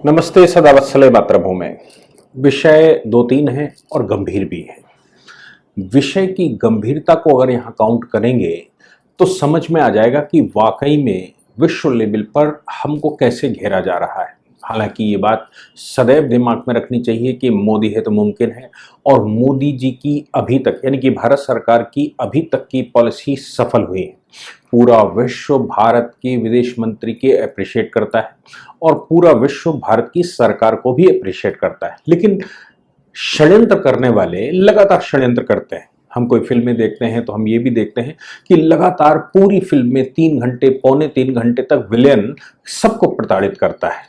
नमस्ते सदावत्सले मातृभूमि। विषय दो तीन हैं और गंभीर भी है। विषय की गंभीरता को अगर यहाँ काउंट करेंगे तो समझ में आ जाएगा कि वाकई में विश्व लेवल पर हमको कैसे घेरा जा रहा है। हालांकि ये बात सदैव दिमाग में रखनी चाहिए कि मोदी है तो मुमकिन है, और मोदी जी की अभी तक यानी कि भारत सरकार की अभी तक की पॉलिसी सफल हुई है। पूरा विश्व भारत के विदेश मंत्री के अप्रिशिएट करता है और पूरा विश्व भारत की सरकार को भी अप्रिशिएट करता है। लेकिन षड्यंत्र करने वाले लगातार षड्यंत्र करते हैं। हम कोई फिल्में देखते हैं तो हम ये भी देखते हैं कि लगातार पूरी फिल्म में 3 घंटे, पौने 3 घंटे तक विलेन सबको प्रताड़ित करता है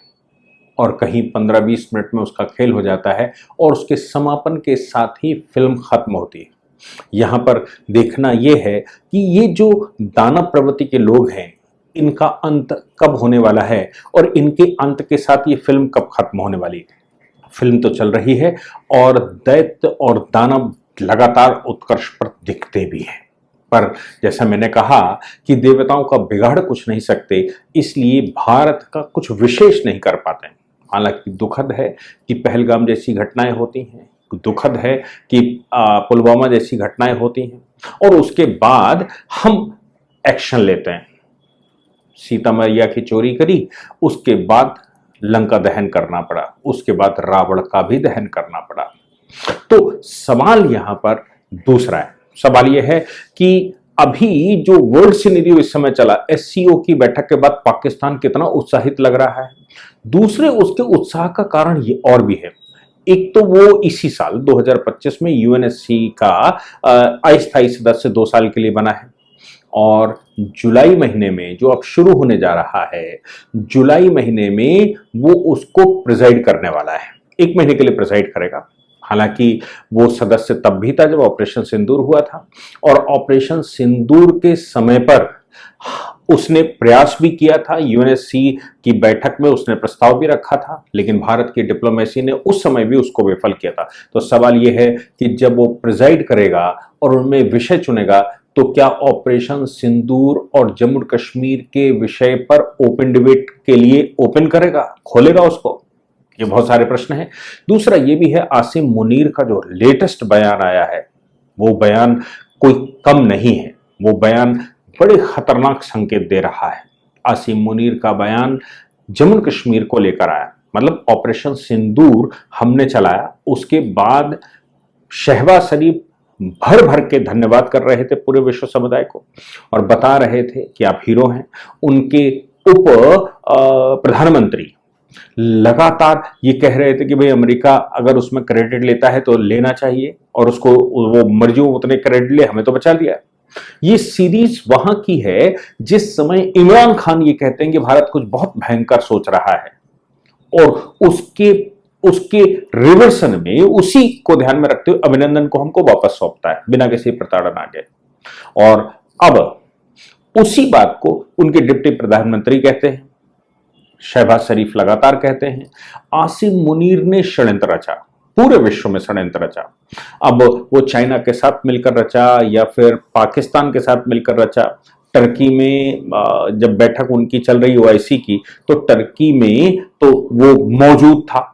और कहीं 15-20 मिनट में उसका खेल हो जाता है और उसके समापन के साथ ही फिल्म खत्म होती है। यहाँ पर देखना यह है कि ये जो दानव प्रवृत्ति के लोग हैं, इनका अंत कब होने वाला है और इनके अंत के साथ ये फिल्म कब खत्म होने वाली है। फिल्म तो चल रही है और दैत्य और दानव लगातार उत्कर्ष पर दिखते भी हैं, पर जैसा मैंने कहा कि देवताओं का बिगाड़ कुछ नहीं सकते, इसलिए भारत का कुछ विशेष नहीं कर पाते हैं। हालांकि दुखद है कि पहलगाम जैसी घटनाएं होती हैं, दुखद है कि पुलवामा जैसी घटनाएं होती हैं और उसके बाद हम एक्शन लेते हैं। सीता मैया की चोरी करी, उसके बाद लंका दहन करना पड़ा, उसके बाद रावण का भी दहन करना पड़ा। तो सवाल यहां पर दूसरा है। सवाल यह है कि अभी जो वर्ल्ड सिनेरियो इस समय चला, एससीओ की बैठक के बाद पाकिस्तान कितना उत्साहित लग रहा है। दूसरे उसके उत्साह का कारण ये और भी है। एक तो वो इसी साल 2025 में यूएनएससी का अस्थायी सदस्य 2 साल के लिए बना है और जुलाई महीने में जो अब शुरू होने जा रहा है, जुलाई महीने में वो उसको प्रिजाइड करने वाला है। 1 महीने के लिए प्रिजाइड करेगा। हालांकि वो सदस्य तब भी था जब ऑपरेशन सिंदूर हुआ था और ऑपरेशन सिंदूर के समय पर उसने प्रयास भी किया था। यूएनएससी की बैठक में उसने प्रस्ताव भी रखा था, लेकिन भारत की डिप्लोमेसी ने उस समय भी उसको विफल किया था। तो सवाल यह है कि जब वो प्रिजाइड करेगा और उनमें विषय चुनेगा तो क्या ऑपरेशन सिंदूर और जम्मू कश्मीर के विषय पर ओपन डिबेट के लिए ओपन करेगा, खोलेगा उसको? ये बहुत सारे प्रश्न हैं। दूसरा ये भी है, आसिम मुनीर का जो लेटेस्ट बयान आया है, वो बयान कोई कम नहीं है। वो बयान बड़े खतरनाक संकेत दे रहा है। आसिम मुनीर का बयान जम्मू कश्मीर को लेकर आया, मतलब ऑपरेशन सिंदूर हमने चलाया, उसके बाद शहबाज शरीफ भर भर के धन्यवाद कर रहे थे पूरे विश्व समुदाय को और बता रहे थे कि आप हीरो हैं। उनके उप प्रधानमंत्री लगातार ये कह रहे थे कि भाई अमेरिका अगर उसमें क्रेडिट लेता है तो लेना चाहिए और उसको वो मर्जी उतने क्रेडिट ले, हमें तो बचा लिया है। ये सीरीज वहां की है जिस समय इमरान खान ये कहते हैं कि भारत कुछ बहुत भयंकर सोच रहा है और उसके उसके रिवर्सन में उसी को ध्यान में रखते हुए अभिनंदन को हमको वापस सौंपता है बिना किसी प्रताड़ना के। और अब उसी बात को उनके डिप्टी प्रधानमंत्री कहते हैं, शहबाज शरीफ लगातार कहते हैं। आसिम मुनीर ने षड्यंत्र रचा, पूरे विश्व में षड्यंत्र रचा। अब वो चाइना के साथ मिलकर रचा या फिर पाकिस्तान के साथ मिलकर रचा। टर्की में जब बैठक उनकी चल रही ओआईसी की, तो टर्की में तो वो मौजूद था।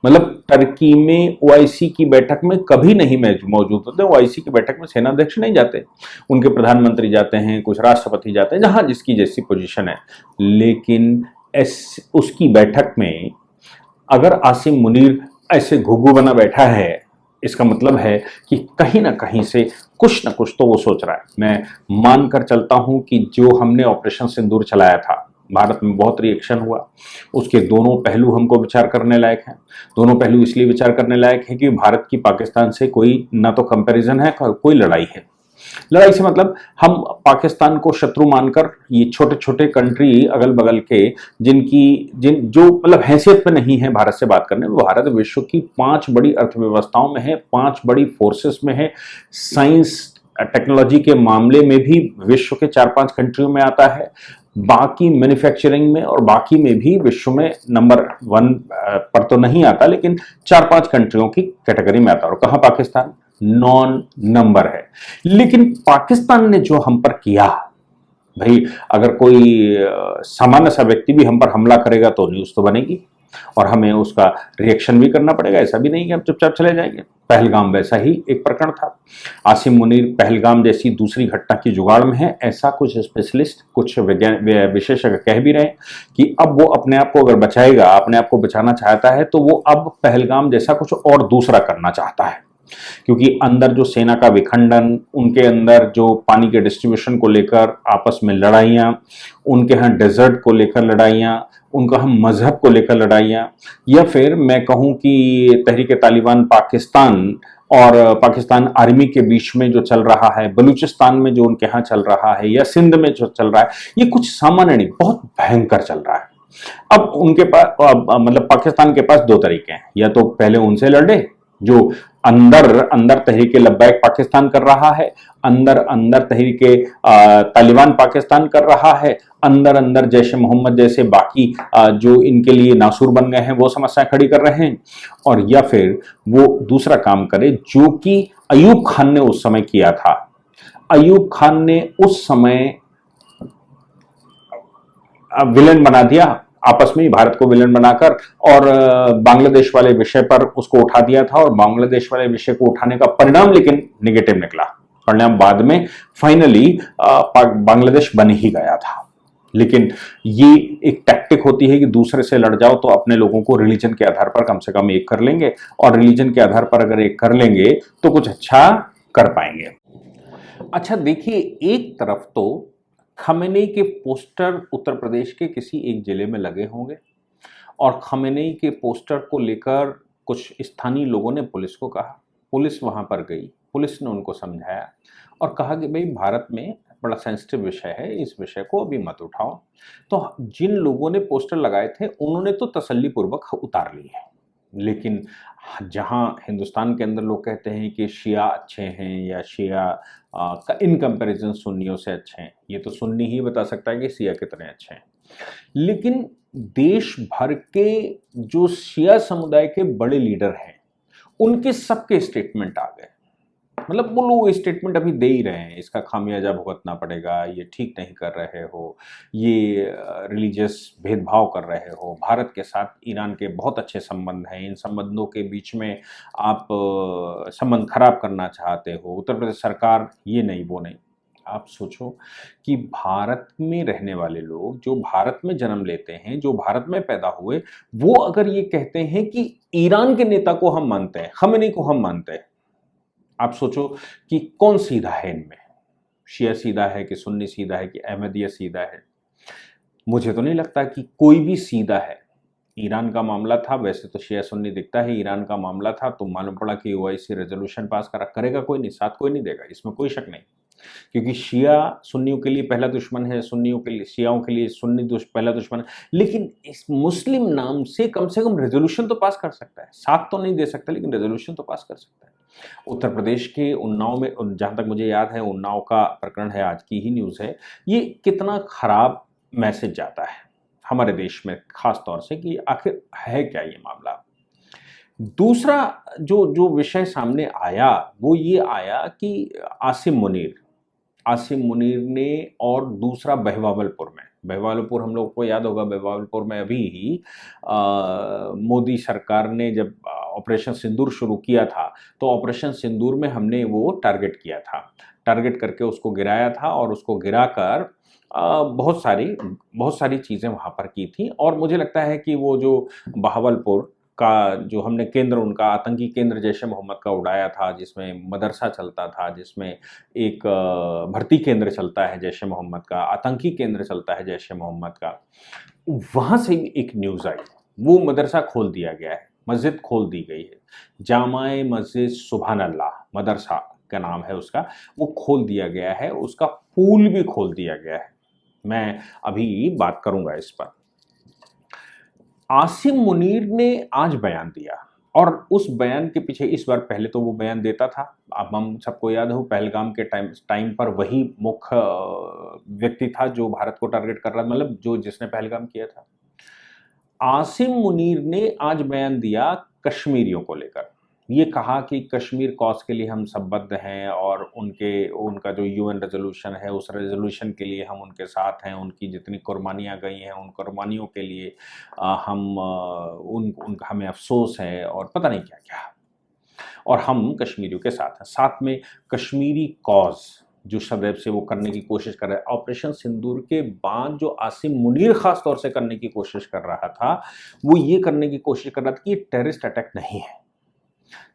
मतलब टर्की में ओआईसी की बैठक में कभी नहीं मौजूद होते। ओआईसी की बैठक में सेनाध्यक्ष नहीं जाते, उनके प्रधानमंत्री जाते हैं, कुछ राष्ट्रपति जाते हैं, जहां जिसकी जैसी पोजीशन है। लेकिन उसकी बैठक में अगर आसिम मुनीर ऐसे घुघू बना बैठा है, इसका मतलब है कि कहीं ना कहीं से कुछ ना कुछ तो वो सोच रहा है। मैं मानकर चलता हूं कि जो हमने ऑपरेशन सिंदूर चलाया था, भारत में बहुत रिएक्शन हुआ, उसके दोनों पहलू हमको विचार करने लायक हैं। दोनों पहलू इसलिए विचार करने लायक है कि भारत की पाकिस्तान से कोई ना तो कंपैरिजन है, कोई लड़ाई है। लड़ाई से मतलब हम पाकिस्तान को शत्रु मानकर ये छोटे छोटे कंट्री अगल बगल के जो मतलब हैसियत पे नहीं है भारत से बात करने में। भारत विश्व की 5 बड़ी अर्थव्यवस्थाओं में है, 5 बड़ी फोर्सेस में है, साइंस टेक्नोलॉजी के मामले में भी विश्व के 4-5 कंट्रियों में आता है, बाकी मैन्युफैक्चरिंग में और बाकी में भी विश्व में नंबर 1 पर तो नहीं आता, लेकिन 4-5 कंट्रियों की कैटेगरी में आता है। और कहाँ पाकिस्तान नॉन नंबर है। लेकिन पाकिस्तान ने जो हम पर किया, भाई अगर कोई सामान्य सा व्यक्ति भी हम पर हमला करेगा तो न्यूज तो बनेगी। और हमें उसका रिएक्शन भी करना पड़ेगा। ऐसा भी नहीं कि हम चुपचाप चले जाएंगे। पहलगाम वैसा ही एक प्रकरण था। आसिम मुनीर पहलगाम जैसी दूसरी घटना की जुगाड़ में है, ऐसा कुछ स्पेशलिस्ट, कुछ विशेषज्ञ कह भी रहे हैं कि अब वो अपने आप को अगर बचाएगा, अपने आप को बचाना चाहता है, तो वो अब पहलगाम जैसा कुछ और दूसरा करना चाहता है। क्योंकि अंदर जो सेना का विखंडन, उनके अंदर जो पानी के डिस्ट्रीब्यूशन को लेकर आपस में लड़ाइयाँ, उनके यहाँ डेजर्ट को लेकर लड़ाइयाँ, उनका हम मजहब को लेकर लड़ाइयाँ, या फिर मैं कहूँ कि तहरीक तालिबान पाकिस्तान और पाकिस्तान आर्मी के बीच में जो चल रहा है, बलूचिस्तान में जो उनके यहाँ चल रहा है, या सिंध में जो चल रहा है, ये कुछ सामान्य नहीं, बहुत भयंकर चल रहा है। अब उनके पास मतलब पाकिस्तान के पास दो तरीके हैं, या तो पहले उनसे लड़े, जो अंदर अंदर तहरीके लब्बैक पाकिस्तान कर रहा है, अंदर अंदर तहरीके तालिबान पाकिस्तान कर रहा है, अंदर अंदर जैश ए मोहम्मद जैसे बाकी जो इनके लिए नासूर बन गए हैं वो समस्या खड़ी कर रहे हैं, और या फिर वो दूसरा काम करे जो कि अयूब खान ने उस समय किया था। अयूब खान ने उस समय विलन बना दिया, आपस में ही भारत को विलन बनाकर, और बांग्लादेश वाले विषय पर उसको उठा दिया था, और बांग्लादेश वाले विषय को उठाने का परिणाम लेकिन नेगेटिव निकला। परिणाम बाद में फाइनली बांग्लादेश बन ही गया था। लेकिन ये एक टैक्टिक होती है कि दूसरे से लड़ जाओ तो अपने लोगों को रिलीजन के आधार पर कम से कम एक कर लेंगे, और रिलीजन के आधार पर अगर एक कर लेंगे तो कुछ अच्छा कर पाएंगे। अच्छा देखिए, एक तरफ तो खमेनी के पोस्टर उत्तर प्रदेश के किसी एक जिले में लगे होंगे, और खमेनी के पोस्टर को लेकर कुछ स्थानीय लोगों ने पुलिस को कहा, पुलिस वहां पर गई, पुलिस ने उनको समझाया और कहा कि भाई भारत में बड़ा सेंसिटिव विषय है, इस विषय को अभी मत उठाओ। तो जिन लोगों ने पोस्टर लगाए थे उन्होंने तो तसल्लीपूर्वक उतार ली है, लेकिन जहां हिंदुस्तान के अंदर लोग कहते हैं कि शिया अच्छे हैं या शिया का इन कंपैरिजन सुन्नियों से अच्छे हैं, ये तो सुन्नी ही बता सकता है कि शिया कितने अच्छे हैं। लेकिन देश भर के जो शिया समुदाय के बड़े लीडर हैं उनके सबके स्टेटमेंट आ गए। मतलब वो लोग स्टेटमेंट अभी दे ही रहे हैं, इसका खामियाजा भुगतना पड़ेगा, ये ठीक नहीं कर रहे हो, ये रिलीजियस भेदभाव कर रहे हो, भारत के साथ ईरान के बहुत अच्छे संबंध हैं, इन संबंधों के बीच में आप संबंध खराब करना चाहते हो, उत्तर प्रदेश सरकार ये नहीं वो नहीं। आप सोचो कि भारत में रहने वाले लोग, जो भारत में जन्म लेते हैं, जो भारत में पैदा हुए, वो अगर ये कहते हैं कि ईरान के नेता को हम मानते हैं, खमेनी को हम मानते हैं, आप सोचो कि कौन सीधा है इनमें, शिया सीधा है कि सुन्नी सीधा है कि अहमदिया सीधा है। मुझे तो नहीं लगता कि कोई भी सीधा है। ईरान का मामला था, वैसे तो शिया सुन्नी दिखता है, ईरान का मामला था तो मालूम पड़ा कि ओआईसी रेजोल्यूशन पास करेगा कोई नहीं, साथ कोई नहीं देगा, इसमें कोई शक नहीं। क्योंकि शिया सुन्नियों के लिए पहला दुश्मन है, सुन्नियों के लिए, शियाओं के लिए सुन्नी पहला दुश्मन है। लेकिन इस मुस्लिम नाम से कम रेजोल्यूशन तो पास कर सकता है, साथ तो नहीं दे सकता लेकिन रेजोल्यूशन तो पास कर सकता है। उत्तर प्रदेश के उन्नाव में, जहां तक मुझे याद है, उन्नाव का प्रकरण है, आज की ही न्यूज़ है, ये कितना खराब मैसेज जाता है हमारे देश में खास तौर से कि आखिर है क्या ये मामला। दूसरा जो जो विषय सामने आया वो ये आया कि आसिम मुनीर ने, और दूसरा बहवालपुर हम लोग को याद होगा, बहवालपुर में अभी ही मोदी सरकार ने जब ऑपरेशन सिंदूर शुरू किया था तो ऑपरेशन सिंदूर में हमने वो टारगेट किया था, टारगेट करके उसको गिराया था, और उसको गिराकर बहुत सारी चीज़ें वहाँ पर की थी। और मुझे लगता है कि वो जो बहावलपुर का जो हमने केंद्र, उनका आतंकी केंद्र जैश ए मोहम्मद का उड़ाया था, जिसमें मदरसा चलता था, जिसमें एक भर्ती केंद्र चलता है जैश ए मोहम्मद का, आतंकी केंद्र चलता है जैश ए मोहम्मद का, वहाँ से भी एक न्यूज़ आई, वो मदरसा खोल दिया गया है, मस्जिद खोल दी गई है, जामाए मस्जिद सुभान अल्लाह मदरसा का नाम है उसका, वो खोल दिया गया है, उसका पूल भी खोल दिया गया है। मैं अभी बात करूंगा इस पर। आसिम मुनीर ने आज बयान दिया, और उस बयान के पीछे, इस बार पहले तो वो बयान देता था, अब हम सबको याद हो पहलगाम के टाइम पर वही मुख्य व्यक्ति था जो भारत को टारगेट कर रहा, मतलब जो जिसने पहलगाम किया था। आसिम मुनीर ने आज बयान दिया कश्मीरियों को लेकर। ये कहा कि कश्मीर कॉज के लिए हम संबद्ध हैं और उनका जो यूएन रेजोल्यूशन है उस रेजोल्यूशन के लिए हम उनके साथ हैं, उनकी जितनी कुर्बानियाँ गई हैं उन कुर्बानियों के लिए हमें अफसोस है और पता नहीं क्या क्या, और हम कश्मीरियों के साथ हैं। साथ में कश्मीरी कॉज जो सदैव से वो करने की कोशिश कर रहे हैं, ऑपरेशन सिंदूर के बाद जो आसिम मुनीर खास तौर से करने की कोशिश कर रहा था, वो ये करने की कोशिश कर रहा था कि ये टेररिस्ट अटैक नहीं है,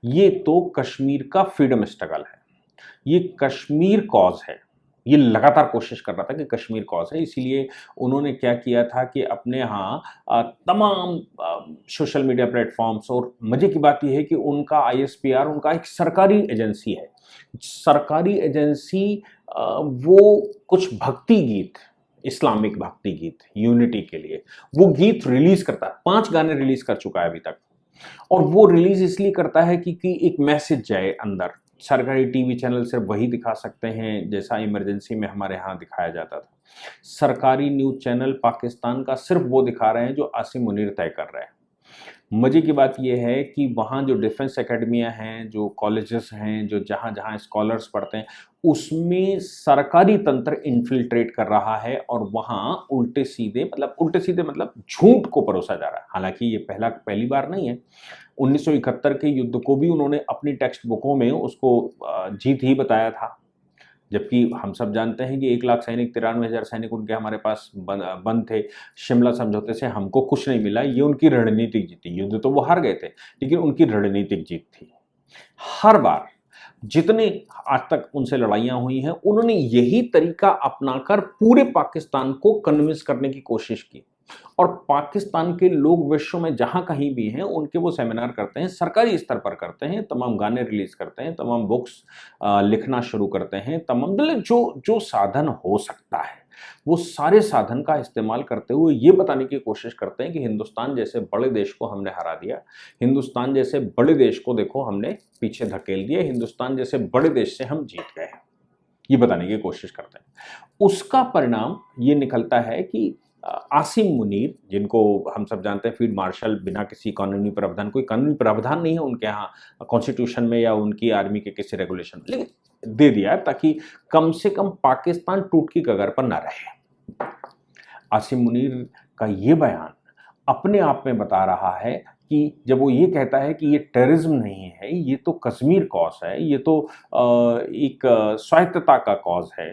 ये तो कश्मीर का फ्रीडम स्ट्रगल है, ये कश्मीर कॉज है। ये लगातार कोशिश कर रहा था कि कश्मीर कॉज है, इसीलिए उन्होंने क्या किया था कि अपने यहाँ तमाम सोशल मीडिया प्लेटफॉर्म्स, और मजे की बात यह है कि उनका आईएसपीआर उनका एक सरकारी एजेंसी है, सरकारी एजेंसी वो कुछ भक्ति गीत, इस्लामिक भक्ति गीत यूनिटी के लिए वो गीत रिलीज करता है। 5 गाने रिलीज कर चुका है अभी तक, और वो रिलीज इसलिए करता है कि एक मैसेज जाए अंदर। सरकारी टीवी चैनल सिर्फ वही दिखा सकते हैं जैसा इमरजेंसी में हमारे यहाँ दिखाया जाता था। सरकारी न्यूज चैनल पाकिस्तान का सिर्फ वो दिखा रहे हैं जो आसिम मुनीर तय कर रहे हैं। मजे की बात यह है कि वहाँ जो डिफेंस एकेडमियाँ हैं, जो कॉलेजेस हैं, जो जहाँ जहाँ स्कॉलर्स पढ़ते हैं, उसमें सरकारी तंत्र इन्फिल्ट्रेट कर रहा है और वहाँ उल्टे सीधे मतलब झूठ को परोसा जा रहा है। हालांकि ये पहली बार नहीं है। 1971 के युद्ध को भी उन्होंने अपनी टेक्स्ट बुकों में उसको जीत ही बताया था, जबकि हम सब जानते हैं कि 1 लाख सैनिक, 93,000 सैनिक उनके हमारे पास बंद थे। शिमला समझौते से हमको कुछ नहीं मिला, ये उनकी रणनीतिक जीत थी। युद्ध तो वो हार गए थे, लेकिन उनकी रणनीतिक जीत थी। हर बार जितने आज तक उनसे लड़ाइयां हुई हैं, उन्होंने यही तरीका अपनाकर पूरे पाकिस्तान को कन्विंस करने की कोशिश की, और पाकिस्तान के लोग विश्व में जहां कहीं भी हैं उनके वो सेमिनार करते हैं, सरकारी स्तर पर करते हैं, तमाम गाने रिलीज करते हैं, तमाम बुक्स लिखना शुरू करते हैं, तमाम मतलब जो जो साधन हो सकता है वो सारे साधन का इस्तेमाल करते हुए ये बताने की कोशिश करते हैं कि हिंदुस्तान जैसे बड़े देश को हमने हरा दिया, हिंदुस्तान जैसे बड़े देश को देखो हमने पीछे धकेल दिया, हिंदुस्तान जैसे बड़े देश से हम जीत गए, ये बताने की कोशिश करते हैं। उसका परिणाम ये निकलता है कि आसिम मुनीर, जिनको हम सब जानते हैं फील्ड मार्शल, बिना किसी कानूनी प्रावधान, कोई कानूनी प्रावधान नहीं है उनके यहाँ कॉन्स्टिट्यूशन में या उनकी आर्मी के किसी रेगुलेशन में, लेकिन दे दिया ताकि कम से कम पाकिस्तान टूट की कगार पर ना रहे। आसिम मुनीर का ये बयान अपने आप में बता रहा है कि जब वो ये कहता है कि ये टेररिज्म नहीं है, ये तो कश्मीर कॉज है, ये तो एक स्वायत्तता का कॉज है,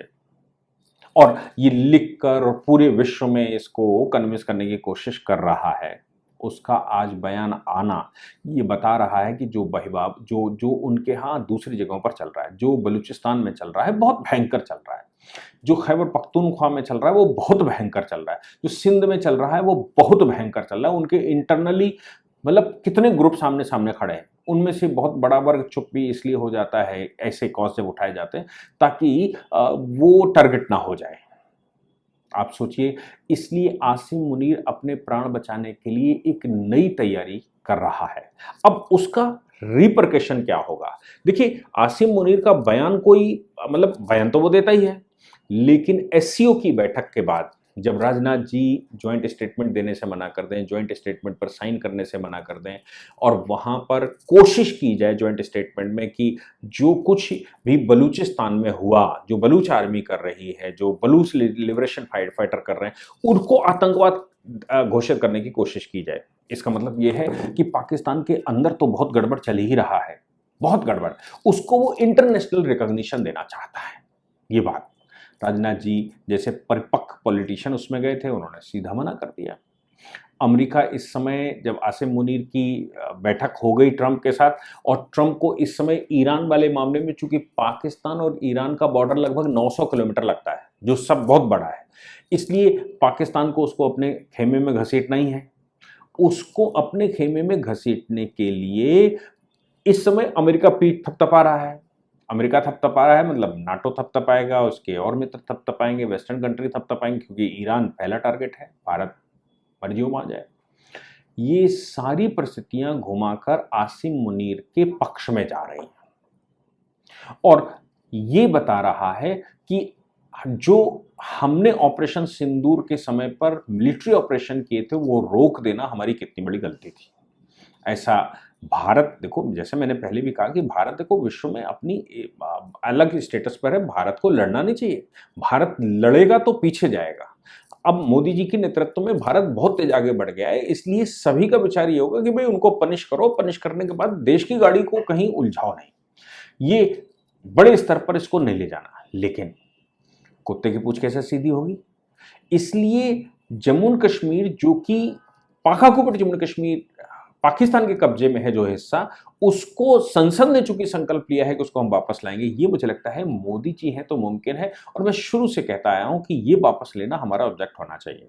और ये लिखकर और पूरे विश्व में इसको कन्विंस करने की कोशिश कर रहा है, उसका आज बयान आना ये बता रहा है कि जो बहिबाब जो उनके यहाँ दूसरी जगहों पर चल रहा है, जो बलूचिस्तान में चल रहा है बहुत भयंकर चल रहा है, जो खैबर पख्तूनख्वा में चल रहा है वो बहुत भयंकर चल रहा है, जो सिंध में चल रहा है वो बहुत भयंकर चल रहा है। उनके इंटरनली मतलब कितने ग्रुप सामने सामने खड़े हैं, उनमें से बहुत बड़ा वर्ग चुप भी इसलिए हो जाता है ऐसे कॉज जब उठाए जाते हैं ताकि वो टारगेट ना हो जाए। आप सोचिए, इसलिए आसिम मुनीर अपने प्राण बचाने के लिए एक नई तैयारी कर रहा है। अब उसका रिपरकशन क्या होगा? देखिए, आसिम मुनीर का बयान कोई मतलब बयान तो वो देता ही है, लेकिन एससीओ की बैठक के बाद जब राजनाथ जी ज्वाइंट स्टेटमेंट देने से मना कर दें, ज्वाइंट स्टेटमेंट पर साइन करने से मना कर दें, और वहां पर कोशिश की जाए ज्वाइंट स्टेटमेंट में कि जो कुछ भी बलूचिस्तान में हुआ, जो बलूच आर्मी कर रही है, जो बलूच लिबरेशन फाइटर कर रहे हैं, उनको आतंकवाद घोषित करने की कोशिश की जाए। इसका मतलब यह है कि पाकिस्तान के अंदर तो बहुत गड़बड़ चल ही रहा है, बहुत गड़बड़, उसको वो इंटरनेशनल रिकॉग्निशन देना चाहता है। ये बात राजनाथ जी जैसे परिपक्व पॉलिटिशियन उसमें गए थे, उन्होंने सीधा मना कर दिया। अमेरिका इस समय जब आसिम मुनीर की बैठक हो गई ट्रंप के साथ, और ट्रंप को इस समय ईरान वाले मामले में, चूंकि पाकिस्तान और ईरान का बॉर्डर लगभग 900 किलोमीटर लगता है, जो सब बहुत बड़ा है, इसलिए पाकिस्तान को उसको अपने खेमे में घसीटना ही है। उसको अपने खेमे में घसीटने के लिए इस समय अमेरिका पीठ थपथपा रहा है। अमेरिका थपथपा रहा है मतलब नाटो थपथपाएगा, उसके और मित्र थपथपाएंगे, वेस्टर्न कंट्री थपथपाएंगे, क्योंकि ईरान पहला टारगेट है, भारत मर्जियों में आ जाए। ये सारी परिस्थितियां घुमाकर आसिम मुनीर के पक्ष में जा रही हैं, और ये बता रहा है कि जो हमने ऑपरेशन सिंदूर के समय पर मिलिट्री ऑपरेशन किए थे वो रोक देना हमारी कितनी बड़ी गलती थी। ऐसा भारत देखो, जैसे मैंने पहले भी कहा कि भारत देखो विश्व में अपनी अलग स्टेटस पर है, भारत को लड़ना नहीं चाहिए। भारत लड़ेगा तो पीछे जाएगा। अब मोदी जी के नेतृत्व में भारत बहुत तेज आगे बढ़ गया है, इसलिए सभी का विचार ये होगा कि भाई उनको पनिश करो, पनिश करने के बाद देश की गाड़ी को कहीं उलझाओ नहीं। ये बड़े स्तर पर इसको नहीं ले जाना। लेकिन कुत्ते की पूंछ कैसे सीधी होगी? इसलिए जम्मू कश्मीर, जो कि पाखाकुपट जम्मू कश्मीर पाकिस्तान के कब्जे में है जो हिस्सा, उसको संसद ने चूंकि संकल्प लिया है कि उसको हम वापस लाएंगे, ये मुझे लगता है मोदी जी हैं तो मुमकिन है। और मैं शुरू से कहता आया हूं कि ये वापस लेना हमारा ऑब्जेक्ट होना चाहिए।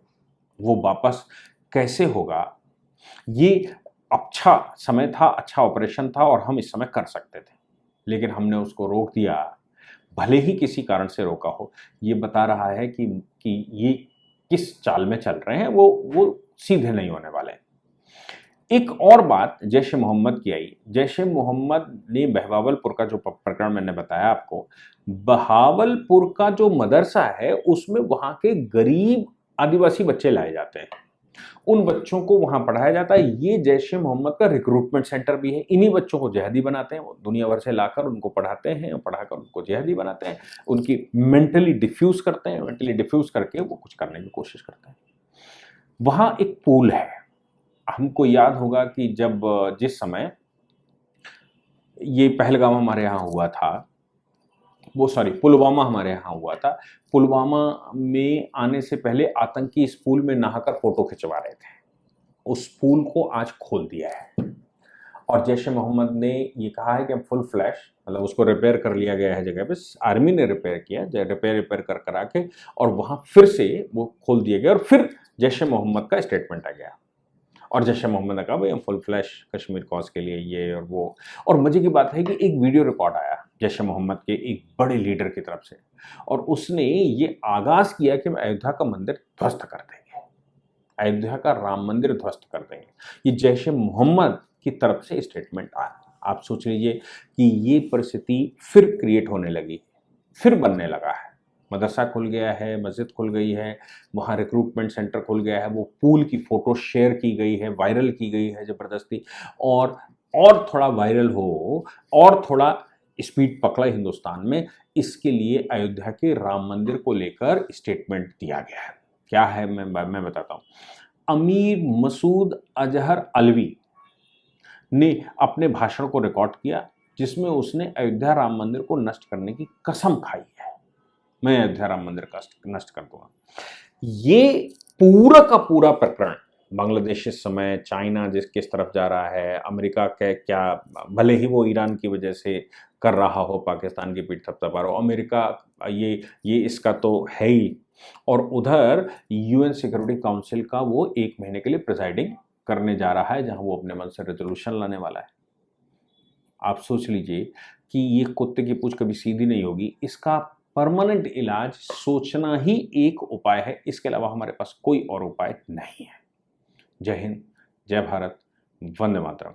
वो वापस कैसे होगा? ये अच्छा समय था, अच्छा ऑपरेशन था और हम इस समय कर सकते थे, लेकिन हमने उसको रोक दिया। भले ही किसी कारण से रोका हो, ये बता रहा है कि ये किस चाल में चल रहे हैं, वो सीधे नहीं होने वाले। एक और बात जैश ए मोहम्मद की आई। जैश ए मोहम्मद ने बहावलपुर का जो प्रकरण मैंने बताया आपको, बहावलपुर का जो मदरसा है उसमें वहां के गरीब आदिवासी बच्चे लाए जाते हैं, उन बच्चों को वहां पढ़ाया जाता है। ये जैश ए मोहम्मद का रिक्रूटमेंट सेंटर भी है। इन्हीं बच्चों को जिहादी बनाते हैं, वो दुनिया भर से लाकर उनको पढ़ाते हैं, पढ़ाकर उनको जिहादी बनाते हैं, उनकी मेंटली डिफ्यूज करते हैं, मेंटली डिफ्यूज करके वो कुछ करने की कोशिश करते हैं। वहां एक पूल है, हमको याद होगा कि जब जिस समय ये पहलगाम हमारे यहाँ हुआ था, पुलवामा हमारे यहाँ हुआ था, पुलवामा में आने से पहले आतंकी इस पूल में नहाकर फोटो खिंचवा रहे थे। उस पूल को आज खोल दिया है और जैश ए मोहम्मद ने ये कहा है कि अब फुल फ्लैश, मतलब उसको रिपेयर कर लिया गया है जगह पे, आर्मी ने रिपेयर किया, रिपेयर कर करा के और वहां फिर से वो खोल दिया गया। और फिर जैश ए मोहम्मद का स्टेटमेंट आ गया और जैश ए मोहम्मद ने कहा भाई हम फुल फ्लैश कश्मीर कॉज के लिए ये और वो। और मजे की बात है कि एक वीडियो रिकॉर्ड आया जैश ए मोहम्मद के एक बड़े लीडर की तरफ से, और उसने ये आगाज किया कि हम अयोध्या का मंदिर ध्वस्त कर देंगे, अयोध्या का राम मंदिर ध्वस्त कर देंगे। ये जैश ए मोहम्मद की तरफ से स्टेटमेंट आया। आप सोच लीजिए कि ये परिस्थिति फिर क्रिएट होने लगी, फिर बनने लगा है। मदरसा खुल गया है, मस्जिद खुल गई है, वहाँ रिक्रूटमेंट सेंटर खुल गया है, वो पूल की फोटो शेयर की गई है, वायरल की गई है ज़बरदस्ती। और थोड़ा वायरल हो और थोड़ा स्पीड पकड़ा हिंदुस्तान में, इसके लिए अयोध्या के राम मंदिर को लेकर स्टेटमेंट दिया गया है। क्या है मैं बताता हूँ। अमीर मसूद अजहर अलवी ने अपने भाषण को रिकॉर्ड किया जिसमें उसने अयोध्या राम मंदिर को नष्ट करने की कसम खाई है, मैं अयोध्या राम मंदिर का नष्ट कर दूंगा। ये पूरा का पूरा प्रकरण बांग्लादेश इस समय, चाइना किस तरफ जा रहा है, अमेरिका के क्या, भले ही वो ईरान की वजह से कर रहा हो, पाकिस्तान की पीठ थपथपा रहा हो, अमेरिका ये इसका तो है ही। और उधर यूएन सिक्योरिटी काउंसिल का वो 1 महीने के लिए प्रिजाइडिंग करने जा रहा है, जहां वो अपने मन से रेजोल्यूशन लाने वाला है। आप सोच लीजिए कि ये कुत्ते की पूंछ कभी सीधी नहीं होगी। इसका परमानेंट इलाज सोचना ही एक उपाय है, इसके अलावा हमारे पास कोई और उपाय नहीं है। जय हिंद, जय भारत, वंदे मातरम।